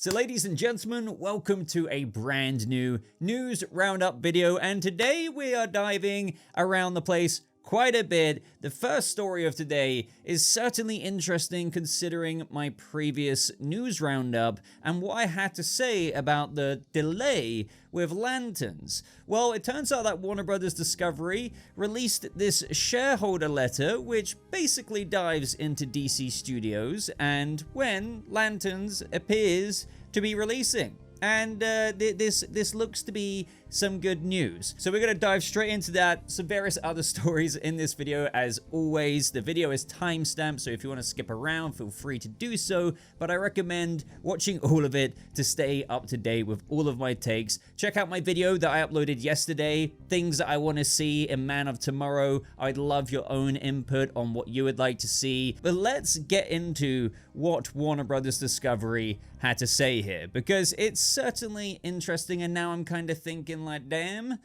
So ladies and gentlemen, welcome to a brand new news roundup video, and today we are diving around the place quite a bit. The first story of today is certainly interesting considering my previous news roundup and what I had to say about the delay with Lanterns. Well, it turns out that Warner Brothers Discovery released this shareholder letter which basically dives into DC Studios and when Lanterns appears to be releasing. And this looks to be some good news. So we're going to dive straight into that, some various other stories in this video. As always, the video is timestamped, so if you want to skip around, feel free to do so, but I recommend watching all of it to stay up to date with all of my takes. Check out my video that I uploaded yesterday, things that I want to see in Man of Tomorrow. I'd love your own input on what you would like to see, but let's get into what Warner Brothers Discovery had to say here, because it's certainly interesting, and now I'm kind of thinking like, damn,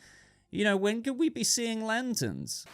you know, when could we be seeing Lanterns?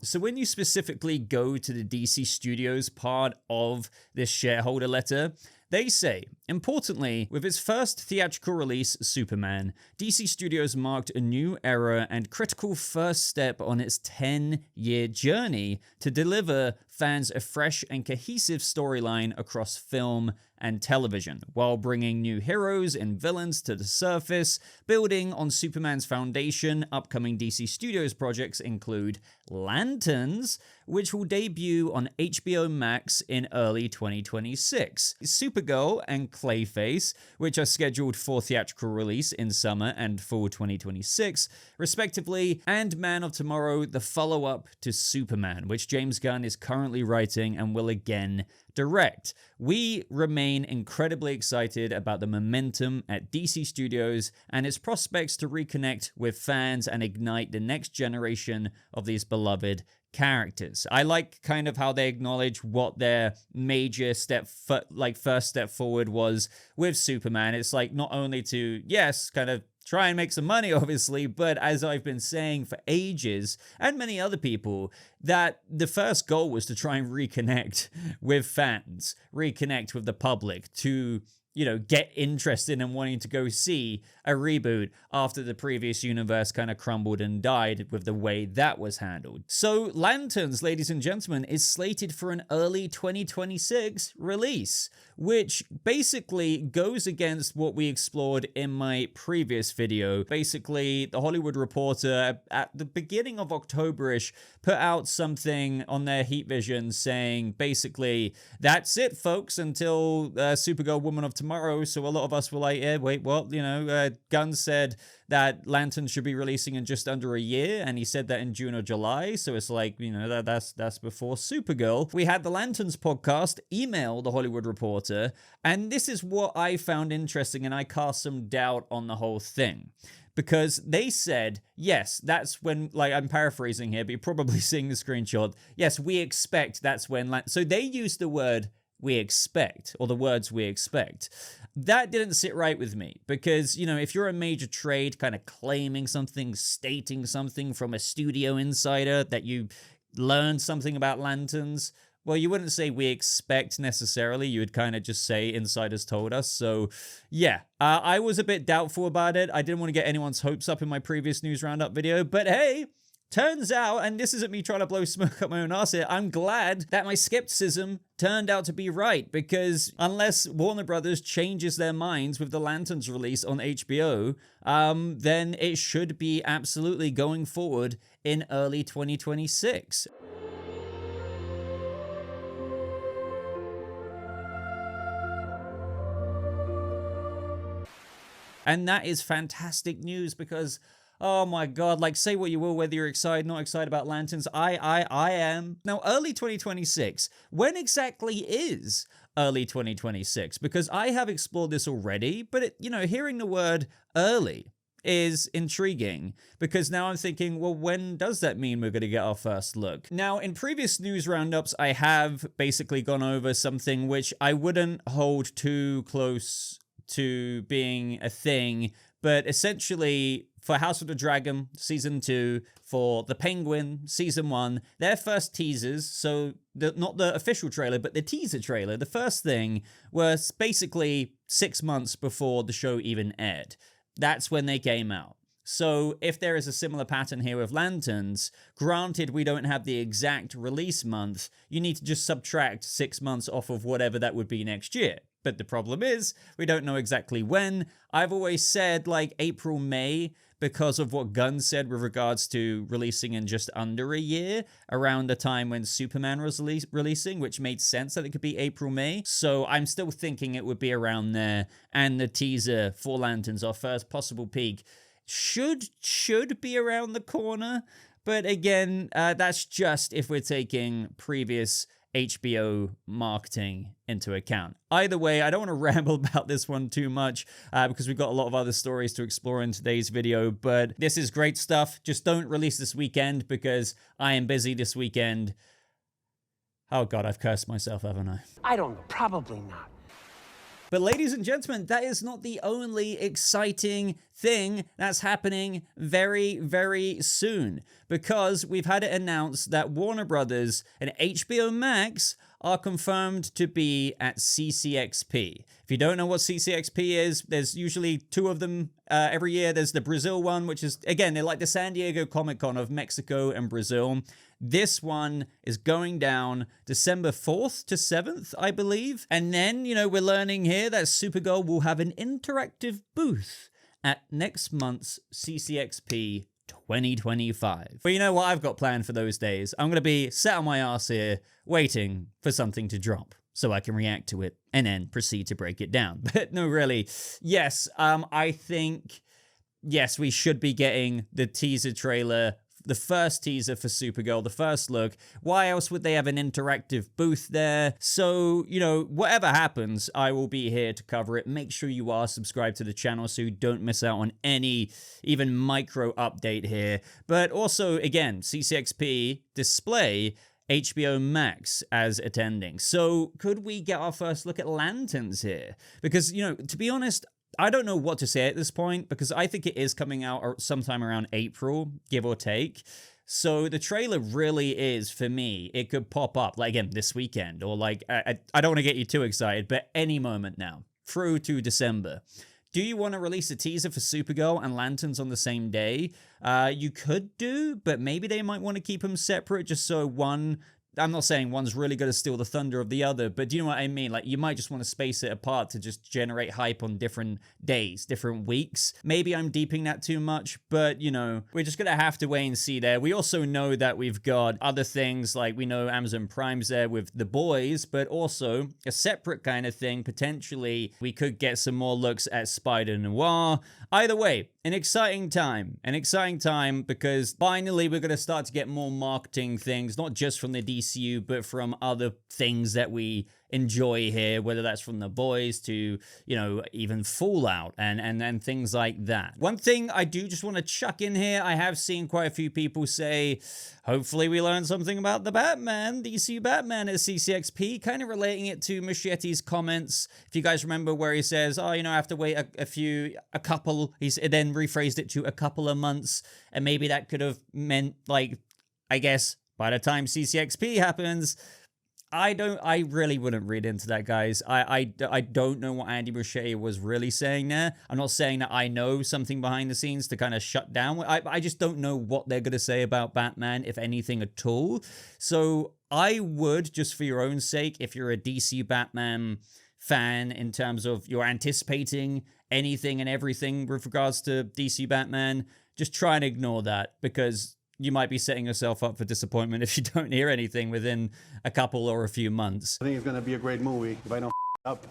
So when you specifically go to the DC Studios part of this shareholder letter, they say, importantly, with its first theatrical release, Superman, DC Studios marked a new era and critical first step on its 10-year journey to deliver fans a fresh and cohesive storyline across film and television, while bringing new heroes and villains to the surface. Building on Superman's foundation, upcoming DC Studios projects include Lanterns, which will debut on HBO Max in early 2026, Supergirl and Clayface, which are scheduled for theatrical release in summer and fall 2026, respectively, and Man of Tomorrow, the follow-up to Superman, which James Gunn is currently writing and will again direct. We remain incredibly excited about the momentum at DC Studios and its prospects to reconnect with fans and ignite the next generation of these beloved characters. I like kind of how they acknowledge what their major first step forward was with Superman. It's like not only to, yes, kind of try and make some money, obviously, but as I've been saying for ages, and many other people, that the first goal was to try and reconnect with fans, reconnect with the public, to, you know, get interested in wanting to go see a reboot after the previous universe kind of crumbled and died with the way that was handled. So Lanterns, ladies and gentlemen, is slated for an early 2026 release, which basically goes against what we explored in my previous video. Basically, The Hollywood Reporter at the beginning of October-ish put out something on their Heat Vision saying basically, that's it folks until Supergirl Woman of Tomorrow. So a lot of us were like, yeah, wait, what? You know, Gunn said that Lanterns should be releasing in just under a year, and he said that in June or July, so it's like, you know, that's before Supergirl. We had the Lanterns podcast email The Hollywood Reporter, and this is what I found interesting, and I cast some doubt on the whole thing. Because they said, yes, that's when, like, I'm paraphrasing here, but you're probably seeing the screenshot. Yes, we expect that's when, so they used the word we expect, or the words we expect. That didn't sit right with me because, you know, if you're a major trade kind of claiming something, stating something from a studio insider that you learned something about Lanterns, well, you wouldn't say we expect necessarily. You would kind of just say insiders told us. So yeah, I was a bit doubtful about it. I didn't want to get anyone's hopes up in my previous news roundup video, but hey, turns out, and this isn't me trying to blow smoke up my own arse here, I'm glad that my skepticism turned out to be right, because unless Warner Brothers changes their minds with the Lanterns release on HBO, then it should be absolutely going forward in early 2026. And that is fantastic news because, oh my God, like, say what you will, whether you're excited, not excited about Lanterns, I am. Now, early 2026, when exactly is early 2026? Because I have explored this already, but you know, hearing the word early is intriguing because now I'm thinking, well, when does that mean we're going to get our first look? Now, in previous news roundups, I have basically gone over something which I wouldn't hold too close to being a thing, but essentially for House of the Dragon Season 2, for The Penguin Season 1, their first teasers, so not the official trailer, but the teaser trailer, the first thing was basically 6 months before the show even aired. That's when they came out. So if there is a similar pattern here with Lanterns, granted we don't have the exact release month, you need to just subtract 6 months off of whatever that would be next year. But the problem is, we don't know exactly when. I've always said like April, May, because of what Gunn said with regards to releasing in just under a year, around the time when Superman was releasing, which made sense that it could be April, May. So I'm still thinking it would be around there. And the teaser for Lanterns, our first possible peek, should be around the corner, but again, that's just if we're taking previous HBO marketing into account. Either way, I don't want to ramble about this one too much because we've got a lot of other stories to explore in today's video, but this is great stuff. Just don't release this weekend because I am busy this weekend. Oh God, I've cursed myself, haven't I? I don't know, probably not. But ladies and gentlemen, that is not the only exciting thing that's happening very, very soon, because we've had it announced that Warner Brothers and HBO Max are confirmed to be at CCXP. If you don't know what CCXP is, there's usually 2 of them every year. There's the Brazil one, which is, again, they're like the San Diego Comic-Con of Mexico and Brazil. This one is going down December 4th to 7th, I believe. And then, you know, we're learning here that Supergirl will have an interactive booth at next month's CCXP 2025. But you know what I've got planned for those days? I'm going to be sat on my ass here waiting for something to drop so I can react to it and then proceed to break it down. But no, really, yes, I think, yes, we should be getting the teaser trailer, the first teaser for Supergirl, the first look. Why else would they have an interactive booth there? So, you know, whatever happens, I will be here to cover it. Make sure you are subscribed to the channel so you don't miss out on any even micro update here. But also, again, CCXP display HBO Max as attending. So could we get our first look at Lanterns here? Because, you know, to be honest, I don't know what to say at this point, because I think it is coming out sometime around April, give or take. So the trailer really is, for me, it could pop up, like, again, this weekend, or like, I don't want to get you too excited, but any moment now, through to December. Do you want to release a teaser for Supergirl and Lanterns on the same day? You could do, but maybe they might want to keep them separate just so one... I'm not saying one's really going to steal the thunder of the other, but do you know what I mean? Like, you might just want to space it apart to just generate hype on different days, different weeks. Maybe I'm deeping that too much, but, you know, we're just going to have to wait and see there. We also know that we've got other things, like we know Amazon Prime's there with The Boys, but also a separate kind of thing. Potentially, we could get some more looks at Spider-Noir. Either way, an exciting time because finally we're going to start to get more marketing things, not just from the DCU, but from other things that we enjoy here, whether that's from The Boys to, you know, even Fallout and things like that. One thing I do just want to chuck in here, I have seen quite a few people say, hopefully we learn something about the Batman, DCU Batman at CCXP, kind of relating it to Machete's comments. If you guys remember where he says, oh, you know, I have to wait a couple, he's then rephrased it to a couple of months, and maybe that could have meant, like, I guess, by the time CCXP happens, I really wouldn't read into that, guys. I don't know what Andy Muschietti was really saying there. I'm not saying that I know something behind the scenes to kind of shut down. I just don't know what they're going to say about Batman, if anything at all. So I would, just for your own sake, if you're a DCU Batman fan in terms of you're anticipating anything and everything with regards to DC Batman, just try and ignore that, because you might be setting yourself up for disappointment if you don't hear anything within a couple or a few months. I think it's going to be a great movie if I don't up.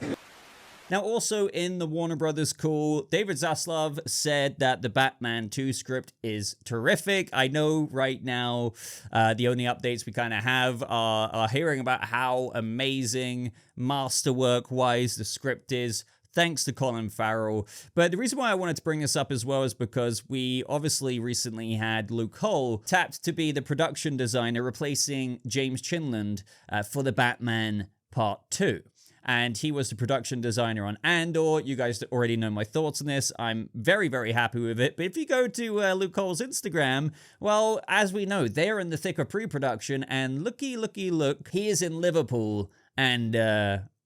Now, also in the Warner Brothers call, David Zaslav said that the Batman 2 script is terrific. I know right now the only updates we kind of have are hearing about how amazing masterwork-wise the script is, thanks to Colin Farrell. But the reason why I wanted to bring this up as well is because we obviously recently had Luke Hull tapped to be the production designer, replacing James Chinland for the Batman Part 2. And he was the production designer on Andor. You guys already know my thoughts on this. I'm very, very happy with it. But if you go to Luke Hull's Instagram, well, as we know, they're in the thick of pre-production. And look, he is in Liverpool. And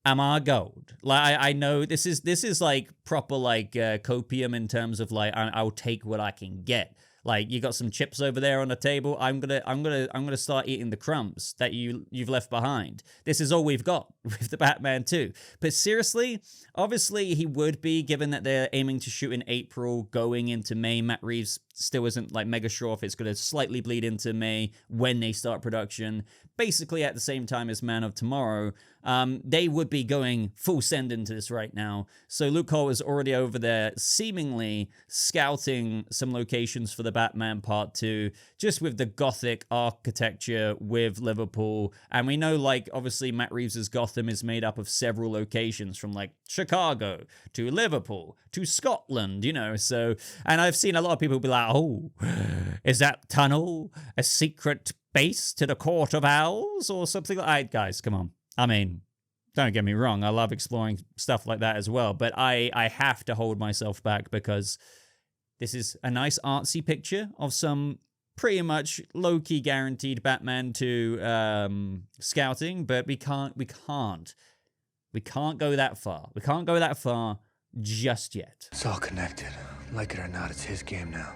our gold. Like I know this is like proper like copium in terms of like I'll take what I can get. Like you got some chips over there on the table. I'm gonna start eating the crumbs that you've left behind. This is all we've got with the Batman 2. But seriously, obviously he would be, given that they're aiming to shoot in April, going into May. Matt Reeves still isn't like mega sure if it's gonna slightly bleed into May when they start production. Basically at the same time as Man of Tomorrow. They would be going full send into this right now. So Luke Cole is already over there seemingly scouting some locations for the Batman Part 2, just with the gothic architecture with Liverpool. And we know, like, obviously Matt Reeves' Gotham is made up of several locations, from like Chicago to Liverpool to Scotland, you know. So, and I've seen a lot of people be like, oh, is that tunnel a secret base to the Court of Owls or something like that? Guys, come on. I mean, don't get me wrong, I love exploring stuff like that as well, but I have to hold myself back because this is a nice artsy picture of some pretty much low-key guaranteed Batman 2 scouting, but we can't go that far. We can't go that far just yet. It's all connected. Like it or not, it's his game now.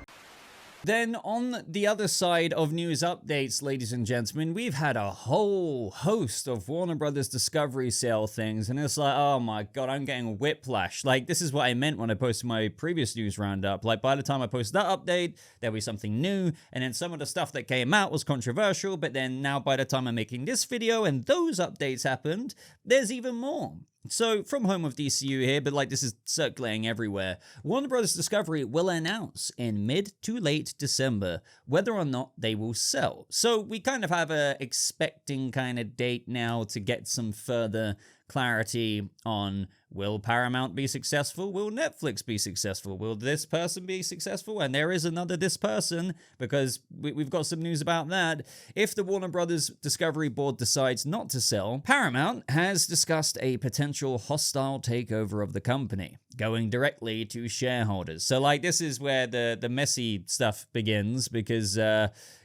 Then on the other side of news updates, ladies and gentlemen, we've had a whole host of Warner Brothers Discovery sale things, and it's like, oh my god, I'm getting whiplash. Like, this is what I meant when I posted my previous news roundup. Like, by the time I posted that update, there'll be something new, and then some of the stuff that came out was controversial, but then now by the time I'm making this video and those updates happened, there's even more. So, from home of DCU here, but like this is circulating everywhere, Warner Bros. Discovery will announce in mid to late December whether or not they will sell. So, we kind of have a expecting kind of date now to get some further clarity on, will Paramount be successful? Will Netflix be successful? Will this person be successful? And there is another this person, because we've got some news about that. If the Warner Brothers Discovery Board decides not to sell, Paramount has discussed a potential hostile takeover of the company, going directly to shareholders. So, like, this is where the messy stuff begins, because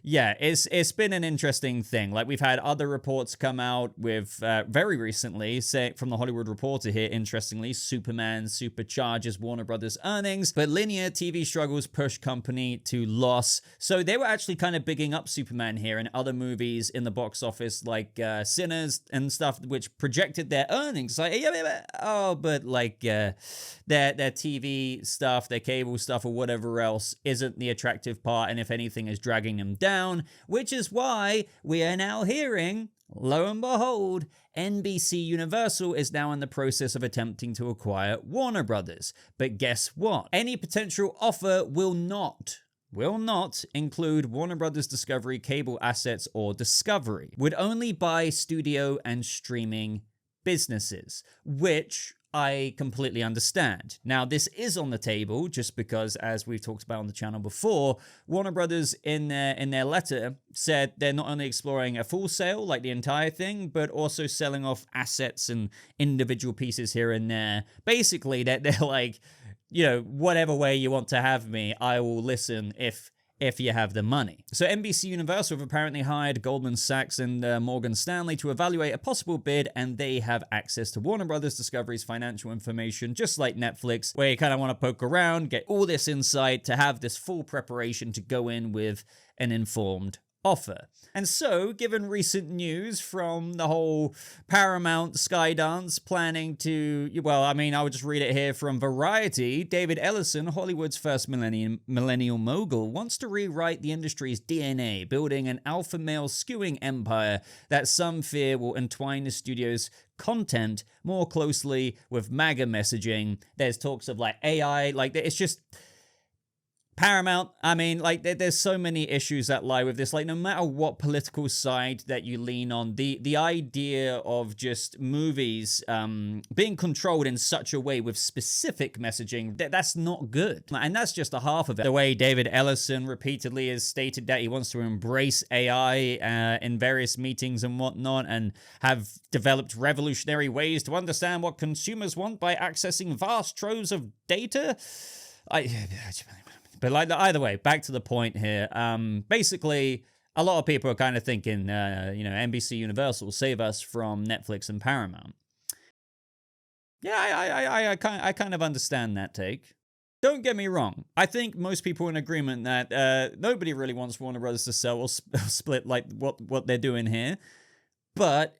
yeah, it's been an interesting thing. Like, we've had other reports come out with very recently, say from the Hollywood Reporter here, interestingly, Superman supercharges Warner Brothers earnings, but linear TV struggles push company to loss. So they were actually kind of bigging up Superman here and other movies in the box office, like Sinners and stuff, which projected their earnings. Like, oh, but like their TV stuff, their cable stuff, or whatever else isn't the attractive part, and if anything is dragging them down, which is why we are now hearing, lo and behold, NBC Universal is now in the process of attempting to acquire Warner Brothers. But guess what? Any potential offer will not include Warner Brothers Discovery cable assets or Discovery. Would only buy studio and streaming businesses, which I completely understand. Now, this is on the table just because, as we've talked about on the channel before, Warner Brothers in their letter said they're not only exploring a full sale, like the entire thing, but also selling off assets and individual pieces here and there. Basically, they're like, you know, whatever way you want to have me, I will listen if you have the money. So NBC Universal have apparently hired Goldman Sachs and Morgan Stanley to evaluate a possible bid, and they have access to Warner Brothers Discovery's financial information, just like Netflix, where you kind of want to poke around, get all this insight, to have this full preparation to go in with an informed offer. And so, given recent news from the whole Paramount Skydance planning to, well, I mean, I would just read it here from Variety. David Ellison, Hollywood's first millennial mogul, wants to rewrite the industry's DNA, building an alpha male skewing empire that some fear will entwine the studio's content more closely with MAGA messaging. There's talks of like AI, like it's just Paramount, I mean, like, there's so many issues that lie with this. Like, no matter what political side that you lean on, the idea of just movies being controlled in such a way with specific messaging, that's not good. And that's just a half of it. The way David Ellison repeatedly has stated that he wants to embrace AI in various meetings and whatnot, and have developed revolutionary ways to understand what consumers want by accessing vast troves of data. But like, either way, back to the point here. Basically, a lot of people are kind of thinking, you know, NBC Universal save us from Netflix and Paramount. Yeah, I kind of understand that take. Don't get me wrong. I think most people are in agreement that nobody really wants Warner Brothers to sell or split like what they're doing here. But,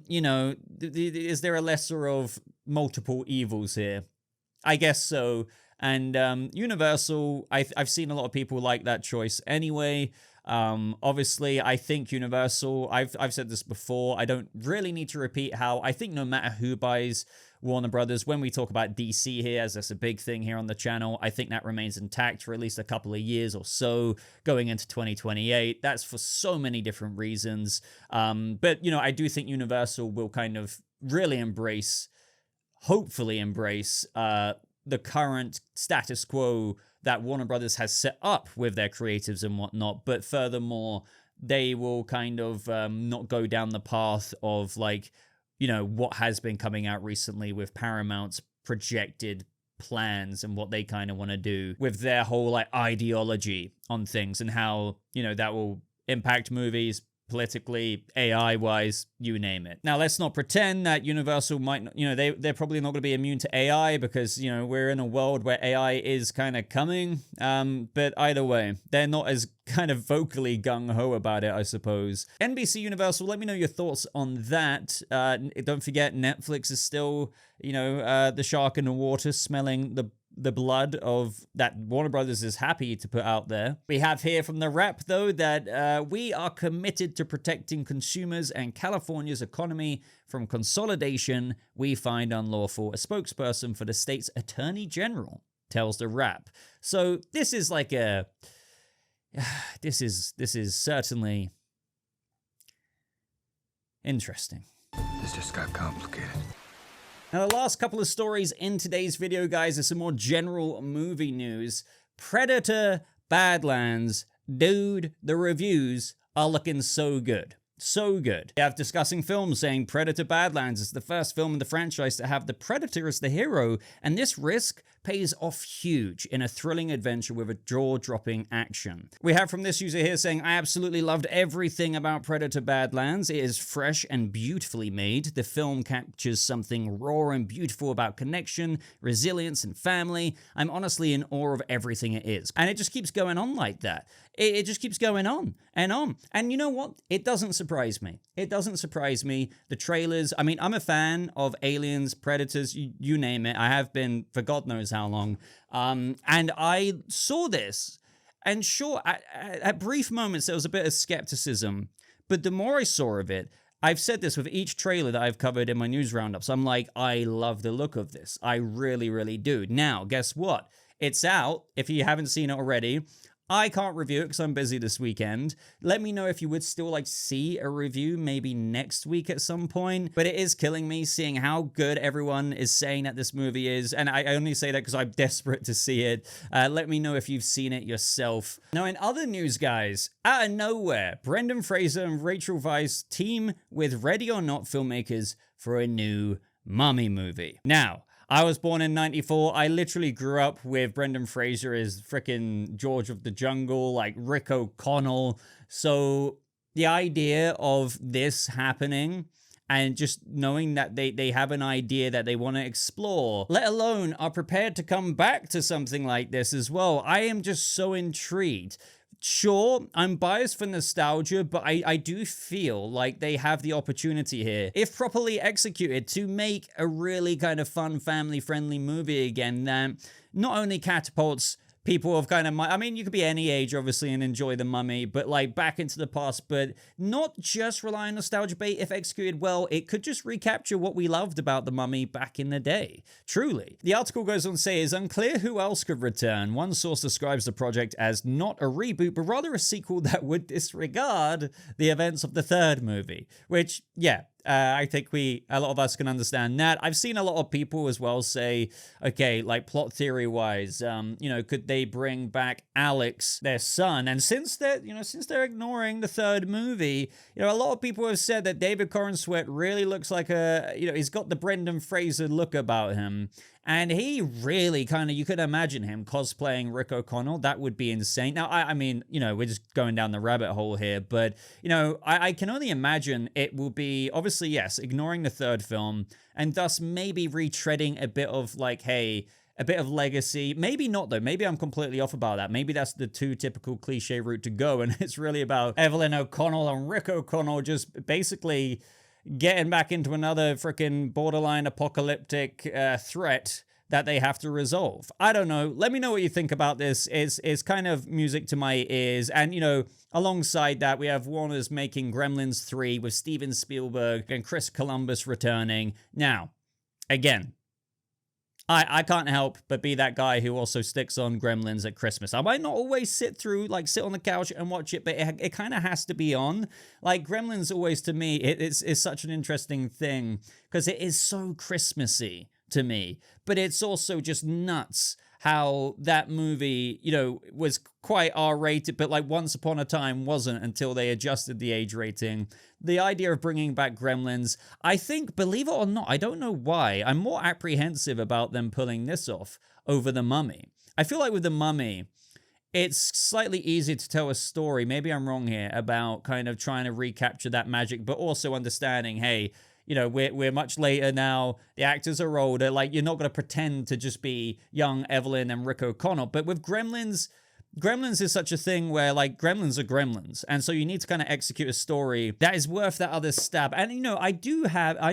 you know, is there a lesser of multiple evils here? I guess so. And Universal, I've seen a lot of people like that choice anyway. Obviously, I think Universal, I've said this before, I don't really need to repeat how I think no matter who buys Warner Brothers, when we talk about DC here, as that's a big thing here on the channel, I think that remains intact for at least a couple of years or so going into 2028. That's for so many different reasons. But, you know, I do think Universal will kind of really hopefully embrace the current status quo that Warner Brothers has set up with their creatives and whatnot. But furthermore, they will kind of not go down the path of like, you know, what has been coming out recently with Paramount's projected plans and what they kind of want to do with their whole like ideology on things and how, you know, that will impact movies politically, AI-wise, you name it. Now, let's not pretend that Universal might, you know, they're probably not going to be immune to AI because, you know, we're in a world where AI is kind of coming. But either way, they're not as kind of vocally gung-ho about it, I suppose. NBC Universal, let me know your thoughts on that. Don't forget, Netflix is still, you know, the shark in the water smelling the blood of that Warner Brothers is happy to put out there. We have here from the rep, though, that we are committed to protecting consumers and California's economy from consolidation we find unlawful. A spokesperson for the state's attorney general tells the rep. So this is like a... This is certainly interesting. This just got complicated. Now, the last couple of stories in today's video, guys, are some more general movie news. Predator Badlands, dude, the reviews are looking so good. So good. We have Discussing Films saying Predator Badlands is the first film in the franchise to have the Predator as the hero, and this risk pays off huge in a thrilling adventure with a jaw-dropping action. We have from this user here saying, I absolutely loved everything about Predator Badlands. It is fresh and beautifully made. The film captures something raw and beautiful about connection, resilience, and family. I'm honestly in awe of everything it is. And it just keeps going on like that. It just keeps going on and on. And you know what? It doesn't surprise me. It doesn't surprise me. The trailers, I mean, I'm a fan of Aliens, Predators, you name it. I have been for God knows how long. And I saw this, and sure, at brief moments, there was a bit of skepticism. But the more I saw of it, I've said this with each trailer that I've covered in my news roundups. I'm like, I love the look of this. I really, really do. Now, guess what? It's out. If you haven't seen it already, I can't review it because I'm busy this weekend. Let me know if you would still like to see a review maybe next week at some point. But it is killing me seeing how good everyone is saying that this movie is. And I only say that because I'm desperate to see it. Let me know if you've seen it yourself. Now, in other news, guys, out of nowhere, Brendan Fraser and Rachel Weisz team with Ready or Not filmmakers for a new Mummy movie. Now, I was born in 94. I literally grew up with Brendan Fraser as frickin' George of the Jungle, like Rick O'Connell. So the idea of this happening and just knowing that they have an idea that they want to explore, let alone are prepared to come back to something like this as well, I am just so intrigued. Sure, I'm biased for nostalgia, but I do feel like they have the opportunity here, if properly executed, to make a really kind of fun, family-friendly movie again that not only catapults people of kind of, I mean, you could be any age, obviously, and enjoy The Mummy, but like back into the past, but not just rely on nostalgia bait. If executed well, it could just recapture what we loved about The Mummy back in the day. Truly. The article goes on to say, it's unclear who else could return. One source describes the project as not a reboot, but rather a sequel that would disregard the events of the third movie, which, yeah, I think a lot of us can understand that. I've seen a lot of people as well say, okay, like plot theory wise, you know, could they bring back Alex, their son? And since they're ignoring the third movie, you know, a lot of people have said that David Corenswet really looks like he's got the Brendan Fraser look about him. And he really kind of, you could imagine him cosplaying Rick O'Connell. That would be insane. Now, I mean, you know, we're just going down the rabbit hole here, but, you know, I can only imagine it will be, obviously, yes, ignoring the third film, and thus maybe retreading a bit of like, hey, a bit of legacy. Maybe not, though. Maybe I'm completely off about that. Maybe that's the too typical cliche route to go, and it's really about Evelyn O'Connell and Rick O'Connell just basically getting back into another freaking borderline apocalyptic threat that they have to resolve. I don't know. Let me know what you think about this. It's kind of music to my ears. And, you know, alongside that, we have Warner's making Gremlins 3 with Steven Spielberg and Chris Columbus returning. Now, again, I can't help but be that guy who also sticks on Gremlins at Christmas. I might not always sit on the couch and watch it, but it kind of has to be on. Like, Gremlins always, to me, it's such an interesting thing because it is so Christmassy to me, but it's also just nuts how that movie, you know, was quite R-rated, but like Once Upon a Time wasn't until they adjusted the age rating. The idea of bringing back Gremlins, I think, believe it or not, I don't know why, I'm more apprehensive about them pulling this off over The Mummy. I feel like with The Mummy, it's slightly easier to tell a story, maybe I'm wrong here, about kind of trying to recapture that magic, but also understanding, hey, you know, we're much later now. The actors are older. Like, you're not going to pretend to just be young Evelyn and Rick O'Connell. But with Gremlins, Gremlins is such a thing where, like, Gremlins are Gremlins. And so you need to kind of execute a story that is worth that other stab. And, you know, I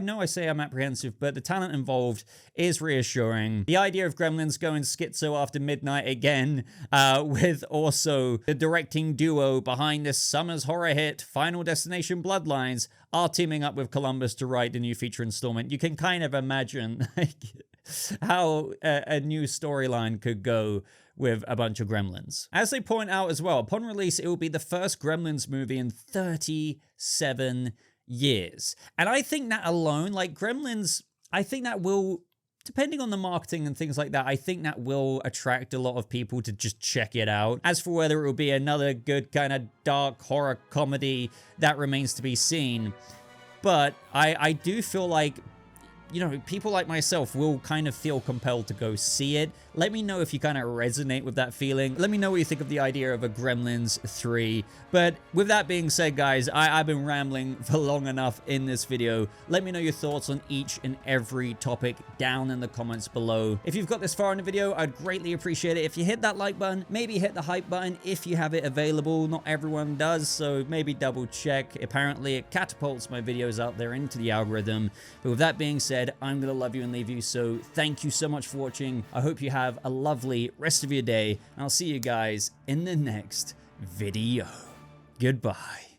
know I say I'm apprehensive, but the talent involved is reassuring. The idea of Gremlins going schizo after midnight again, with also the directing duo behind this summer's horror hit, Final Destination Bloodlines, are teaming up with Columbus to write the new feature installment. You can kind of imagine like, how a new storyline could go with a bunch of Gremlins. As they point out as well, upon release, it will be the first Gremlins movie in 37 years. And I think that alone, like Gremlins, I think that will, depending on the marketing and things like that, I think that will attract a lot of people to just check it out. As for whether it will be another good kind of dark horror comedy, that remains to be seen. But I do feel like, you know, people like myself will kind of feel compelled to go see it. Let me know if you kind of resonate with that feeling. Let me know what you think of the idea of a Gremlins 3. But with that being said, guys, I've been rambling for long enough in this video. Let me know your thoughts on each and every topic down in the comments below. If you've got this far in the video, I'd greatly appreciate it if you hit that like button, maybe hit the hype button if you have it available. Not everyone does, so maybe double check. Apparently, it catapults my videos out there into the algorithm. But with that being said, I'm going to love you and leave you, so thank you so much for watching. I hope you have a lovely rest of your day, and I'll see you guys in the next video. Goodbye.